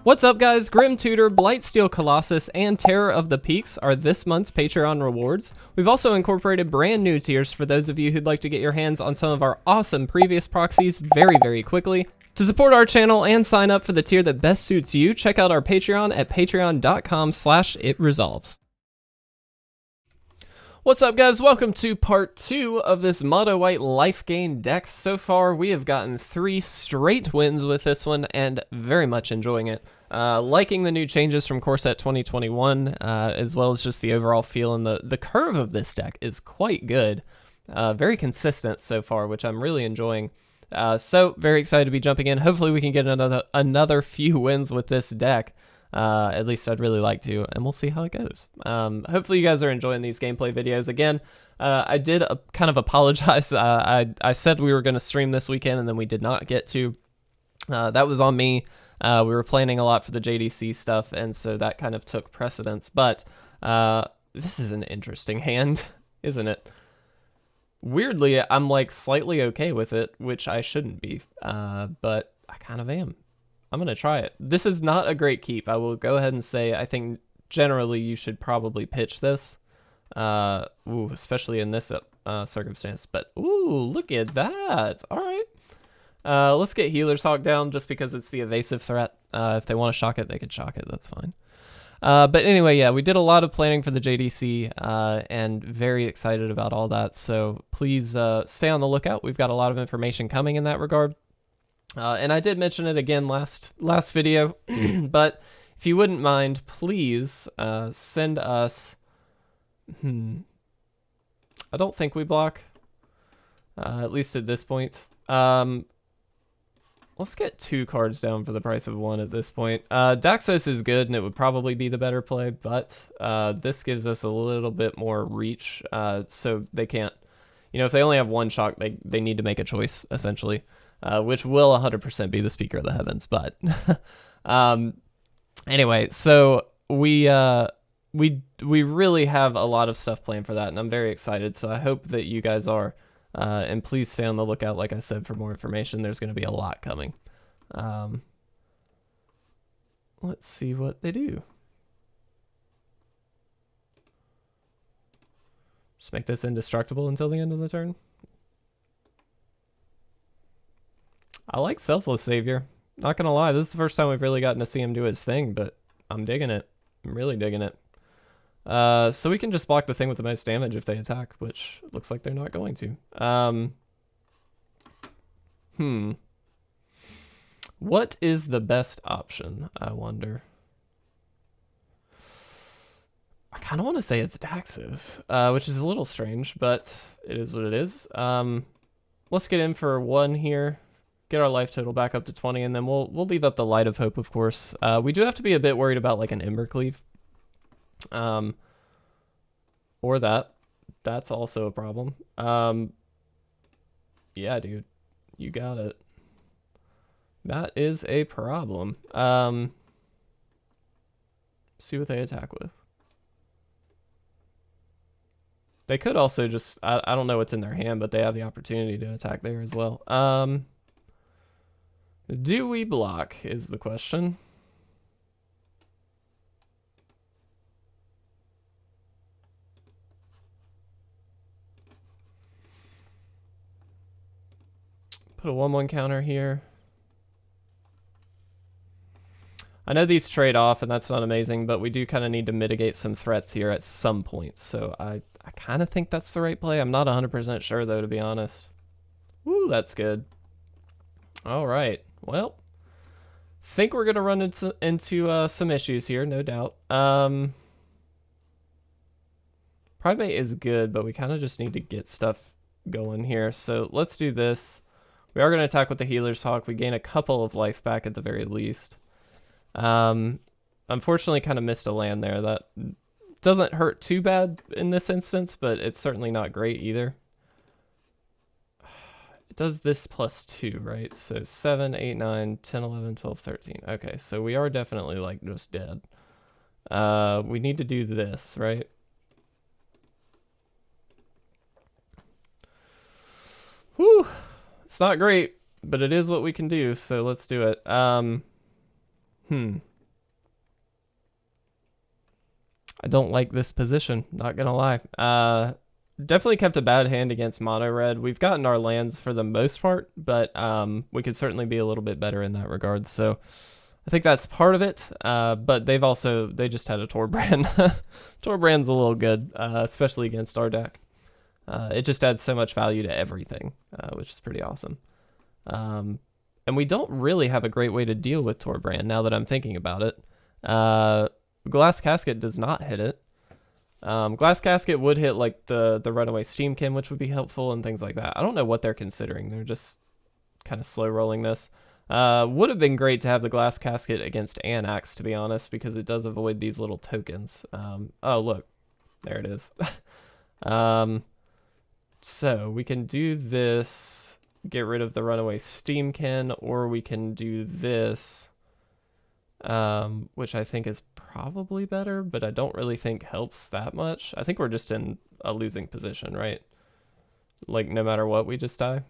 What's up guys, Grim Tutor, Blightsteel Colossus, and Terror of the Peaks are this month's Patreon rewards. We've also incorporated brand new tiers for those of you who'd like to get your hands on some of our awesome previous proxies very quickly. To support our channel and sign up for the tier that best suits you, check out our Patreon at patreon.com/itresolves. What's up guys, welcome to part 2 of this Mono White Lifegain deck. So far we have gotten 3 straight wins with this one and very much enjoying it. Liking the new changes from Core Set 2021, as well as just the overall feel, and the curve of this deck is quite good. Very consistent so far, which I'm really enjoying. So very excited to be jumping in. Hopefully we can get another few wins with this deck. At least I'd really like to, and we'll see how it goes. Hopefully you guys are enjoying these gameplay videos. Again, I did kind of apologize. I said we were going to stream this weekend, and then we did not get to. That was on me. We were planning a lot for the JDC stuff, and so that kind of took precedence. But this is an interesting hand, isn't it? Weirdly, I'm like slightly okay with it, which I shouldn't be, but I kind of am. I'm going to try it. This is not a great keep. I will go ahead and say I think generally you should probably pitch this, especially in this circumstance. But, ooh, look at that. All right. Let's get Healer's Hawk down just because it's the evasive threat. If they want to shock it, they could shock it. That's fine. But anyway, yeah, we did a lot of planning for the JDC and very excited about all that. So please stay on the lookout. We've got a lot of information coming in that regard. And I did mention it again last video, but if you wouldn't mind, please send us... I don't think we block, at least at this point. Let's get 2 cards down for the price of 1 at this point. Daxos is good, and it would probably be the better play, but this gives us a little bit more reach, so they can't... You know, if they only have 1 shock, they need to make a choice, essentially. Which will 100% be the Speaker of the Heavens, but anyway, so we really have a lot of stuff planned for that, and I'm very excited. So I hope that you guys are, and please stay on the lookout. Like I said, for more information, there's going to be a lot coming. Let's see what they do. Just make this indestructible until the end of the turn. I like Selfless Savior. Not gonna lie, this is the first time we've really gotten to see him do his thing, but I'm digging it. I'm really digging it. So we can just block the thing with the most damage if they attack, which looks like they're not going to. What is the best option, I wonder? I kind of want to say it's Daxos, which is a little strange, but it is what it is. Let's get in for 1 here. Get our life total back up to 20, and then we'll leave up the Light of Hope, of course. We do have to be a bit worried about like an Embercleave. Or that. That's also a problem. Yeah, dude. You got it. That is a problem. See what they attack with. They could also just... I don't know what's in their hand, but they have the opportunity to attack there as well. Do we block is the question. Put a 1/1 counter here. I know these trade off, and that's not amazing, but we do kind of need to mitigate some threats here at some point. So I kind of think that's the right play. I'm not 100% sure, though, to be honest. Woo, that's good. All right. Well, think we're gonna run into some issues here, no doubt. Pridemate is good, but we kind of just need to get stuff going here. So let's do this. We are gonna attack with the Healer's Hawk. We gain a couple of life back at the very least. Unfortunately, kind of missed a land there. That doesn't hurt too bad in this instance, but it's certainly not great either. Does this +2, right? So 7, 8, 9, 10, 11, 12, 13. Okay, so we are definitely like just dead. We need to do this, right? Whew. It's not great, but it is what we can do, so let's do it. I don't like this position, not gonna lie. Definitely kept a bad hand against mono red. We've gotten our lands for the most part, but we could certainly be a little bit better in that regard. So I think that's part of it. But they just had a Torbrand. Torbrand's a little good, especially against our deck. It just adds so much value to everything, which is pretty awesome. And we don't really have a great way to deal with Torbrand now that I'm thinking about it. Glass Casket does not hit it. Glass Casket would hit like the runaway Steamkin, which would be helpful and things like that. I don't know what they're considering. They're just kind of slow rolling this. Would have been great to have the Glass Casket against Anax, to be honest, because it does avoid these little tokens. Oh, look. There it is. So we can do this, get rid of the runaway Steamkin, or we can do this, which I think is probably better, but I don't really think helps that much. I think we're just in a losing position, right? Like, no matter what, we just die.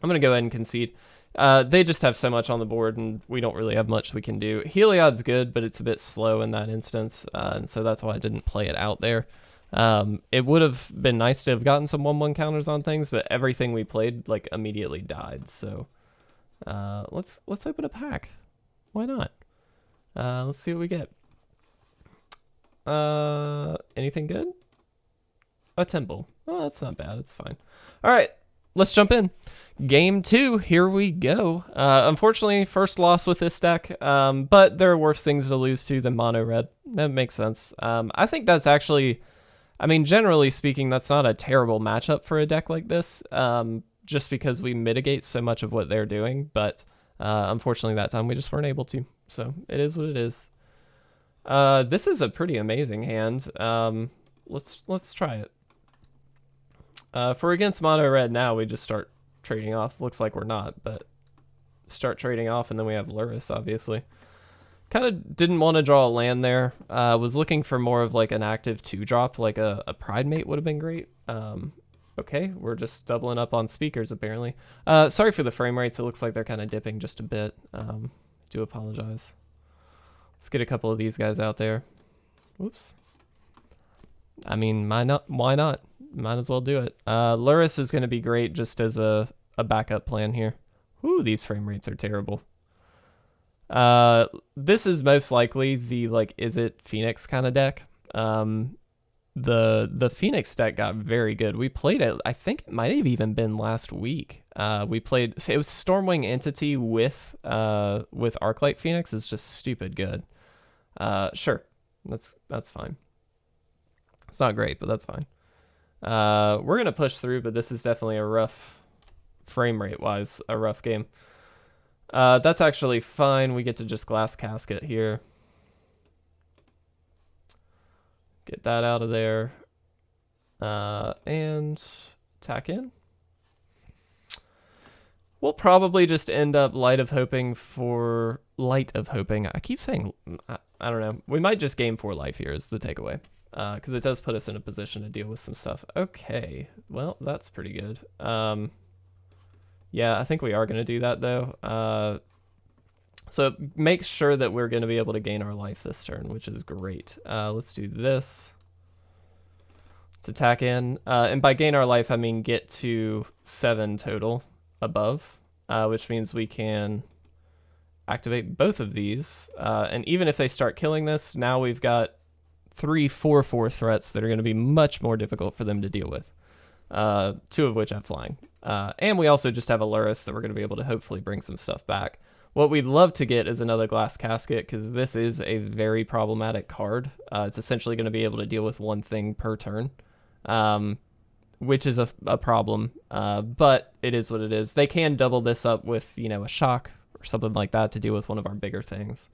I'm going to go ahead and concede. They just have so much on the board, and we don't really have much we can do. Heliod's good, but it's a bit slow in that instance, and so that's why I didn't play it out there. It would have been nice to have gotten some 1/1 counters on things, but everything we played, like, immediately died, so let's open a pack. Why not? Let's see what we get. Anything good? A temple. Oh, that's not bad. It's fine. All right, let's jump in. Game 2, here we go. Unfortunately, first loss with this deck, but there are worse things to lose to than mono red. That makes sense. I think that's actually, I mean, generally speaking, that's not a terrible matchup for a deck like this, just because we mitigate so much of what they're doing, but unfortunately that time we just weren't able to. So it is what it is. This is a pretty amazing hand. Let's try it. For against mono red now, we just start trading off. Looks like we're not, but start trading off, and then we have Lurrus, obviously. Kind of didn't want to draw a land there. Was looking for more of like an active 2-drop, like a Pridemate would have been great. Okay, we're just doubling up on speakers, apparently. Sorry for the frame rates. It looks like they're kind of dipping just a bit. Do apologize. Let's get a couple of these guys out there. Whoops. I mean, why not? Might as well do it. Lurrus is going to be great just as a backup plan here. Whew, these frame rates are terrible. This is most likely the, like, is it Phoenix kind of deck. The Phoenix deck got very good. We played it, I think it might have even been last week. We played, it was Stormwing Entity with Arclight Phoenix is just stupid good. Sure, that's fine. It's not great, but that's fine. We're gonna push through, but this is definitely a rough, frame rate wise, a rough game. That's actually fine. We get to just Glass Casket here. Get that out of there. And attack in. We'll probably just end up Light of Hoping. I keep saying, I don't know. We might just game 4 life here is the takeaway. Because it does put us in a position to deal with some stuff. Okay, well, that's pretty good. Yeah, I think we are going to do that, though. So make sure that we're going to be able to gain our life this turn, which is great. Let's do this. Let's attack in. And by gain our life, I mean get to 7 total above, which means we can activate both of these. And even if they start killing this, now we've got 3 4/4 threats that are going to be much more difficult for them to deal with. 2 of which have flying. And we also just have a Lurrus that we're going to be able to hopefully bring some stuff back. What we'd love to get is another Glass Casket, because this is a very problematic card. It's essentially going to be able to deal with 1 thing per turn, which is a problem, but it is what it is. They can double this up with, you know, a shock or something like that to deal with one of our bigger things.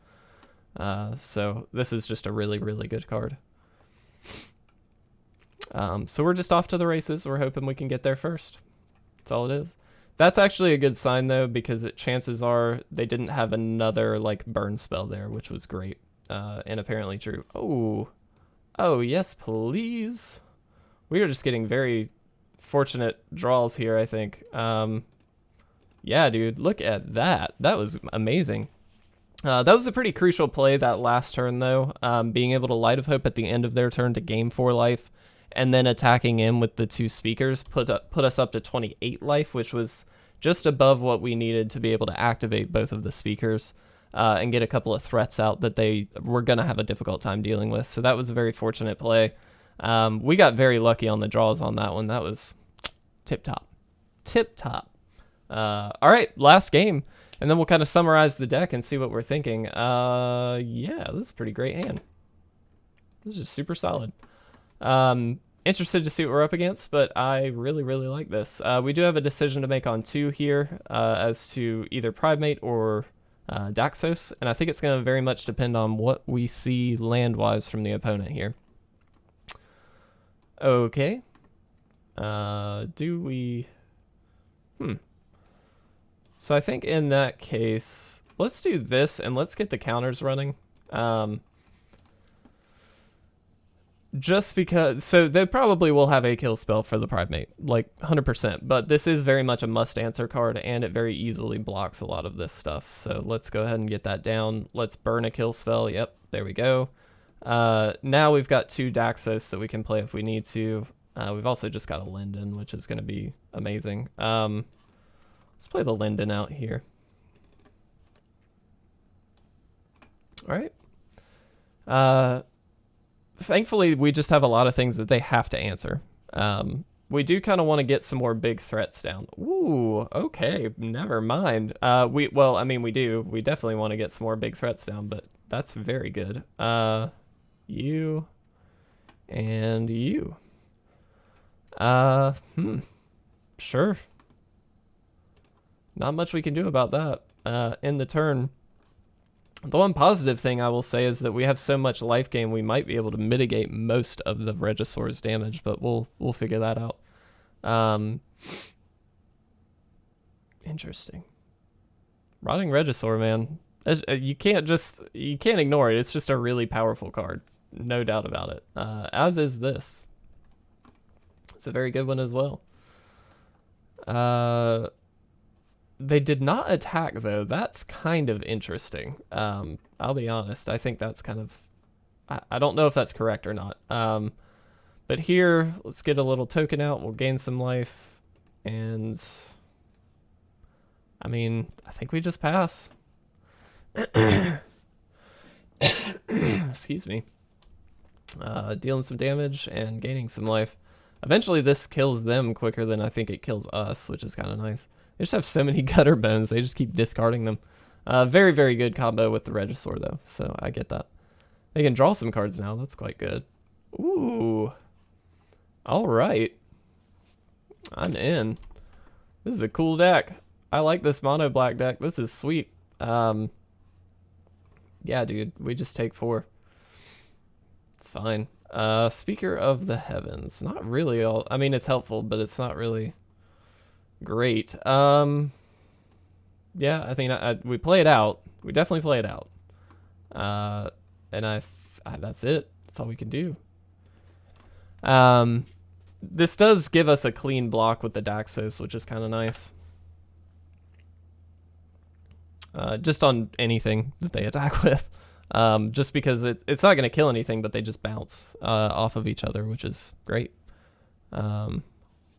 So this is just a really, really good card. So we're just off to the races. We're hoping we can get there first. That's all it is. That's actually a good sign, though, because chances are they didn't have another, like, burn spell there, which was great, and apparently true. Oh, yes, please. We are just getting very fortunate draws here, I think. Yeah, dude, look at that. That was amazing. That was a pretty crucial play that last turn, though. Being able to Light of Hope at the end of their turn to gain 4 life, and then attacking in with the 2 speakers put us up to 28 life, which was just above what we needed to be able to activate both of the speakers and get a couple of threats out that they were going to have a difficult time dealing with. So that was a very fortunate play. We got very lucky on the draws on that one. That was tip-top. Tip-top. All right, last game. And then we'll kind of summarize the deck and see what we're thinking. Yeah, this is a pretty great hand. This is super solid. Interested to see what we're up against, but I really, really like this. We do have a decision to make on 2 here as to either Pridemate or Daxos, and I think it's going to very much depend on what we see land-wise from the opponent here. Okay. Do we... So I think in that case, let's do this and let's get the counters running. Just because, so they probably will have a kill spell for the Pridemate, like 100%, but this is very much a must answer card and it very easily blocks a lot of this stuff. So let's go ahead and get that down. Let's burn a kill spell. Yep, there we go. Now we've got 2 Daxos that we can play if we need to. We've also just got a Linden, which is going to be amazing. Let's play the Linden out here. All right. Thankfully, we just have a lot of things that they have to answer. We do kind of want to get some more big threats down. Ooh, okay, never mind. We do. We definitely want to get some more big threats down, but that's very good. You and you. Sure. Not much we can do about that in the turn. The one positive thing I will say is that we have so much life gain, we might be able to mitigate most of the Regisaur's damage, but we'll figure that out. Interesting. Rotting Regisaur, man. You can't ignore it. It's just a really powerful card. No doubt about it. As is this. It's a very good one as well. They did not attack, though. That's kind of interesting. I'll be honest. I think that's kind of... I don't know if that's correct or not. But here, let's get a little token out. We'll gain some life. And... I mean, I think we just pass. Excuse me. Dealing some damage and gaining some life. Eventually, this kills them quicker than I think it kills us, which is kind of nice. They just have so many gutter bones. They just keep discarding them. Very, very good combo with the Regisaur, though. So I get that. They can draw some cards now. That's quite good. Ooh. All right. I'm in. This is a cool deck. I like this mono black deck. This is sweet. Yeah, dude. We just take 4. It's fine. Speaker of the Heavens. Not really all... I mean, it's helpful, but it's not really... great. Yeah, I mean, we play it out. We definitely play it out. And that's it. That's all we can do. This does give us a clean block with the Daxos, which is kind of nice. Just on anything that they attack with. Just because it's not going to kill anything, but they just bounce off of each other, which is great.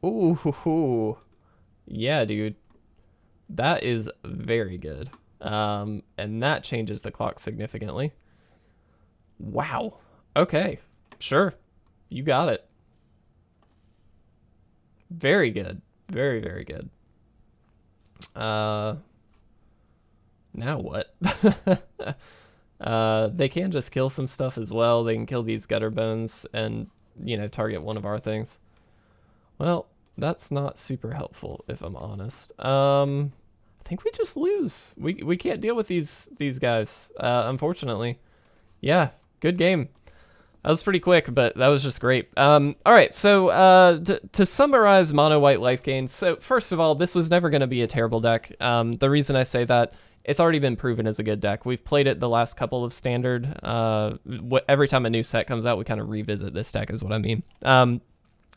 Ooh. Yeah, dude. That is very good. And that changes the clock significantly. Wow. Okay. Sure. You got it. Very good. Very, very good. Now what? They can just kill some stuff as well. They can kill these gutter bones and, you know, target one of our things. Well, that's not super helpful, if I'm honest. I think we just lose. We can't deal with these guys, unfortunately. Yeah, good game. That was pretty quick, but that was just great. All right, so to summarize Mono White Lifegain, so first of all, this was never going to be a terrible deck. The reason I say that, it's already been proven as a good deck. We've played it the last couple of Standard. Every time a new set comes out, we kind of revisit this deck, is what I mean. And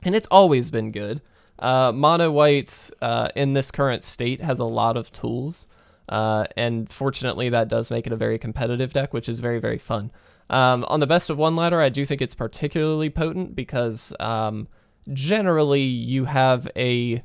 it's always been good. Mono White, in this current state, has a lot of tools. And fortunately, that does make it a very competitive deck, which is very, very fun. On the best of one ladder, I do think it's particularly potent because generally you have a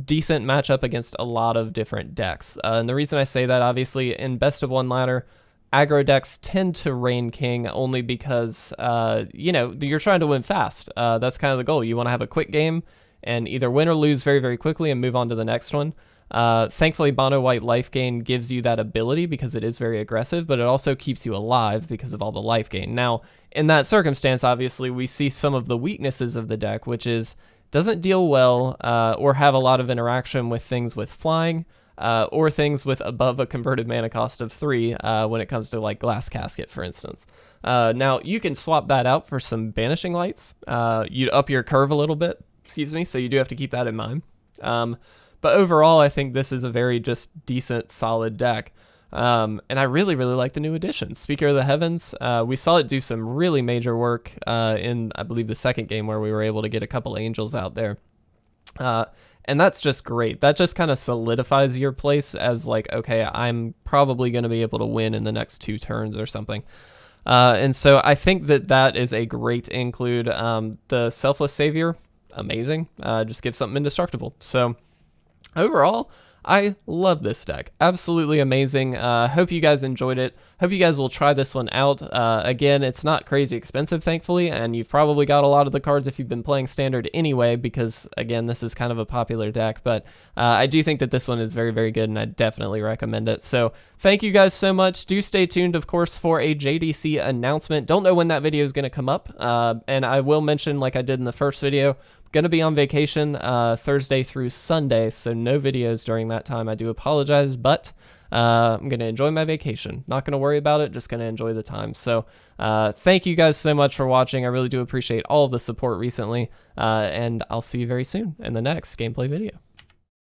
decent matchup against a lot of different decks. And the reason I say that, obviously, in best of one ladder, aggro decks tend to reign king only because, you're trying to win fast. That's kind of the goal. You want to have a quick game and either win or lose very, very quickly and move on to the next one. Thankfully, Mono White Lifegain gives you that ability because it is very aggressive, but it also keeps you alive because of all the life gain. Now, in that circumstance, obviously, we see some of the weaknesses of the deck, which is doesn't deal well or have a lot of interaction with things with flying or things with above a converted mana cost of 3 when it comes to like Glass Casket, for instance. Now, you can swap that out for some Banishing Lights. You'd up your curve a little bit, so you do have to keep that in mind. But overall, I think this is a very just decent, solid deck. And I really, really like the new additions. Speaker of the Heavens, we saw it do some really major work in, I believe, the second game where we were able to get a couple angels out there. And that's just great. That just kind of solidifies your place as like, okay, I'm probably going to be able to win in the next 2 turns or something. And so I think that is a great include. The Selfless Savior, amazing. Just give something indestructible. So overall, I love this deck. Absolutely amazing. Hope you guys enjoyed it. Hope you guys will try this one out. Again, it's not crazy expensive, thankfully, and you've probably got a lot of the cards if you've been playing Standard anyway, because, again, this is kind of a popular deck. But I do think that this one is very, very good, and I definitely recommend it. So thank you guys so much. Do stay tuned, of course, for a JDC announcement. Don't know when that video is going to come up, and I will mention, like I did in the first video, going to be on vacation Thursday through Sunday, so no videos during that time. I do apologize, but I'm going to enjoy my vacation. Not going to worry about it, just going to enjoy the time. So thank you guys so much for watching. I really do appreciate all of the support recently, and I'll see you very soon in the next gameplay video.